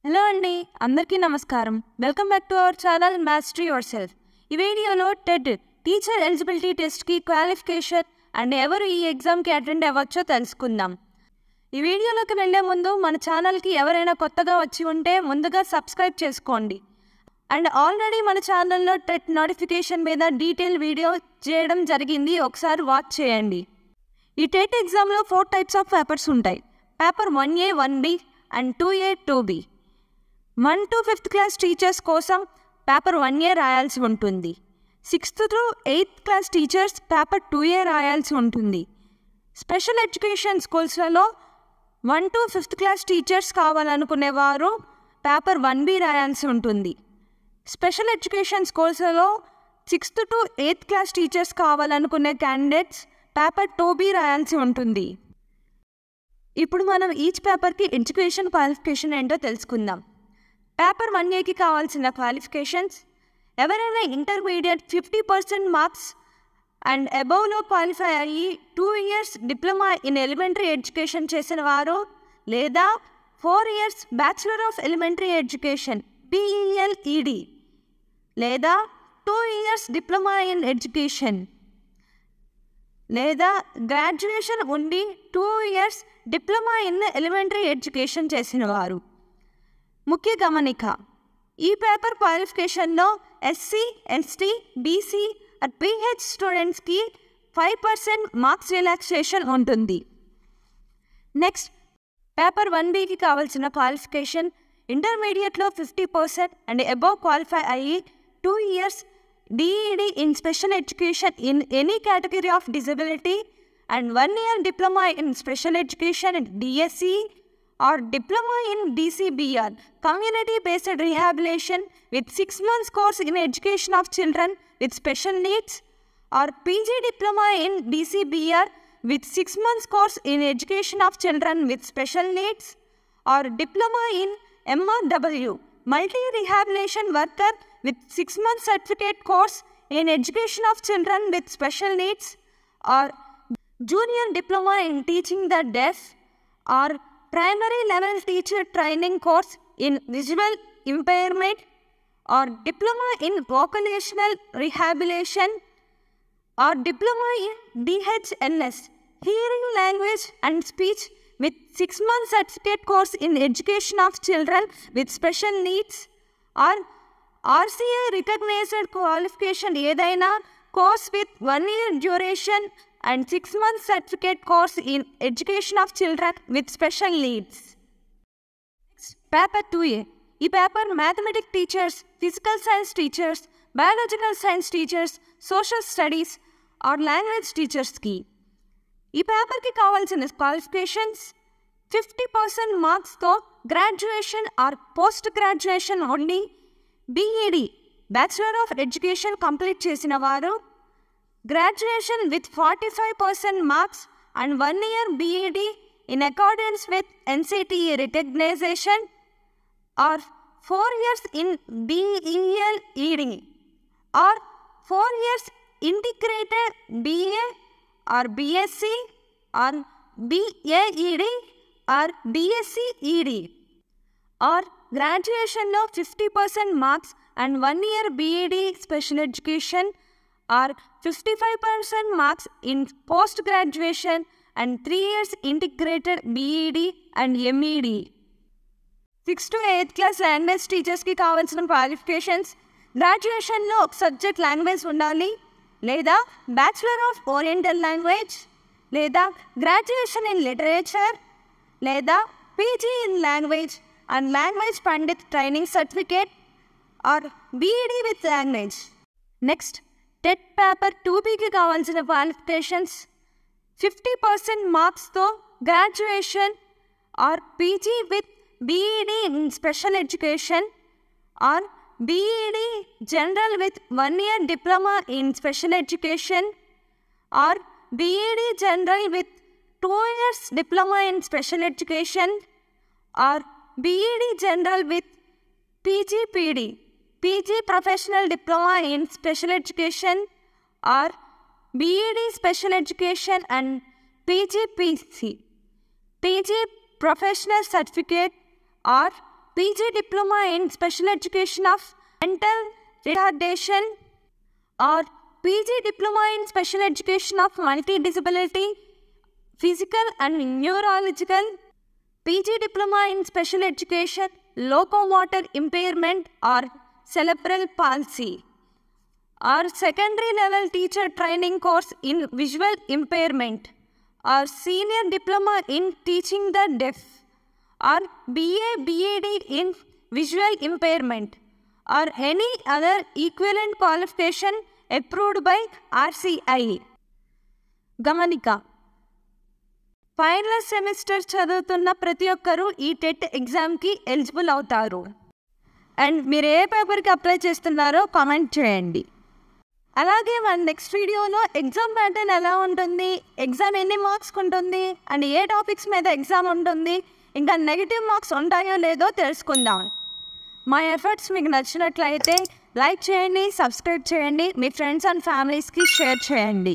Hello అండి, అందరికీ నమస్కారం. Welcome back to our channel mastery your self. ఈ వీడియోలో టెట్ టీచర్ ఎలిజిబిలిటీ టెస్ట్కి క్వాలిఫికేషన్ అండ్ ఎవరు ఈ ఎగ్జామ్కి అటెండ్ అవ్వచ్చో తెలుసుకుందాం. ఈ వీడియోలోకి వెళ్ళే ముందు మన ఛానల్కి ఎవరైనా కొత్తగా వచ్చి ఉంటే ముందుగా సబ్స్క్రైబ్ చేసుకోండి. అండ్ ఆల్రెడీ మన ఛానల్లో టెట్ నోటిఫికేషన్ మీద డీటెయిల్ వీడియో చేయడం జరిగింది, ఒకసారి వాచ్ చేయండి. ఈ టెట్ ఎగ్జామ్లో 4 టైప్స్ ఆఫ్ పేపర్స్ ఉంటాయి. Paper 1A, 1B and 2A, 2B. 1 to 5th class teachers కోసం పేపర్ 1A రాయాల్సి ఉంటుంది. 6th to 8th class teachers paper 2A రాయాల్సి ఉంటుంది. స్పెషల్ ఎడ్యుకేషన్ స్కూల్స్లలో 1 to 5th క్లాస్ టీచర్స్ కావాలనుకునేవారు పేపర్ 1B రాయాల్సి ఉంటుంది. స్పెషల్ ఎడ్యుకేషన్ స్కూల్స్లలో 6th to 8th class teachers కావాలనుకునే క్యాండిడేట్స్ పేపర్ 2B రాయాల్సి ఉంటుంది. ఇప్పుడు మనం ఈచ్ పేపర్కి ఎడ్యుకేషన్ క్వాలిఫికేషన్ ఏంటో తెలుసుకుందాం. పేపర్ 1Aకి కావాల్సిన క్వాలిఫికేషన్స్: ఎవరైనా ఇంటర్మీడియట్ 50% మార్క్స్ అండ్ అబౌవ్లో క్వాలిఫై అయ్యి 2 years diploma in elementary education చేసిన వారు, లేదా 4 years bachelor of elementary education BELED, లేదా 2 years డిప్లొమా ఇన్ ఎడ్యుకేషన్, లేదా గ్రాడ్యుయేషన్ ఉండి 2 years diploma in elementary education చేసిన వారు. ముఖ్య గమనిక: ఈ పేపర్ క్వాలిఫికేషన్లో SC, ST, BC and PH స్టూడెంట్స్కి 5% మార్క్స్ రిలాక్సేషన్ ఉంటుంది. నెక్స్ట్, పేపర్ 1Bకి కావాల్సిన క్వాలిఫికేషన్: ఇంటర్మీడియట్లో 50% అండ్ అబౌవ్ క్వాలిఫై అయ్యి 2 years DED in special education in any category of disability and 1 year diploma in special education in DSE or diploma in DCBR community based rehabilitation with 6 months course in education of children with special needs, or PG diploma in DCBR with 6 months course in education of children with special needs, or diploma in MRW multi rehabilitation worker with 6 months certificate course in education of children with special needs, or junior diploma in teaching the deaf, or primary level teacher training course in visual impairment, or diploma in vocational rehabilitation, or diploma in DHLS hearing language and speech with 6 months certificate course in education of children with special needs, or RCA recognized qualification ఏదైనా course with 1 year duration and 6 months certificate course in education of children with special needs. Paper 2A. ఈ paper mathematics teachers, physical science teachers, biological science teachers, social studies or language టీచర్స్కి. ఈ పేపర్కి కావాల్సిన qualifications: 50% మార్క్స్తో graduation or post graduation only BED bachelor of education complete చేసిన వారు, graduation with 45% marks and 1 year BED in accordance with NCTE recognisation, or 4 years in BELED, or 4 years integrated BA or BSc or BAED or BSc-ED, or గ్రాడ్యుయేషన్లో 50% marks and 1 year BED special education, or 55% marks in post graduation and 3 years integrated BED and MED. 6th to 8th class language టీచర్స్కి కావాల్సిన qualifications: గ్రాడ్యుయేషన్లో ఒక subject language ఉండాలి, లేదా bachelor of oriental language, లేదా graduation in literature, లేదా PG in language and language pandit training certificate, or BED with language. Next, TET paper 2Bకి కావాల్సిన క్వాలిఫికేషన్స్: 50% మార్క్స్తో graduation or PG with BED in special education, or BED general with 1 year diploma in special education, or BED general with 2 years diploma in special education, or BED general with PG-PD, PG professional diploma in special education, or BED special education and PG-PC, PG professional certificate, or PG Diploma in Special Education of Mental Retardation, or PG Diploma in Special Education of Multi-Disability, Physical and Neurological, PG Diploma in Special Education, Locomotor Impairment or Cerebral Palsy, or Secondary Level Teacher Training Course in Visual Impairment, or Senior Diploma in Teaching the Deaf, or BA BAD in Visual Impairment, or any other equivalent qualification approved by RCI. గమనిక, final semester చదువుతున్న ప్రతి ఒక్కరూ ఈ TET ఎగ్జామ్కి eligible అవుతారు. And మీరు ఏ పేపర్కి apply చేస్తున్నారో కామెంట్ చేయండి. అలాగే మన నెక్స్ట్ వీడియోలో ఎగ్జామ్ ప్యాటర్న్ ఎలా ఉంటుంది, ఎగ్జామ్ ఎన్ని మార్క్స్కి ఉంటుంది, అండ్ ఏ టాపిక్స్ మీద ఎగ్జామ్ ఉంటుంది, ఇంకా నెగిటివ్ మార్క్స్ ఉంటాయో లేదో తెలుసుకుందాం. మా ఎఫర్ట్స్ మీకు నచ్చినట్లయితే లైక్ చేయండి, సబ్స్క్రైబ్ చేయండి, మీ ఫ్రెండ్స్ అండ్ ఫ్యామిలీస్కి షేర్ చేయండి.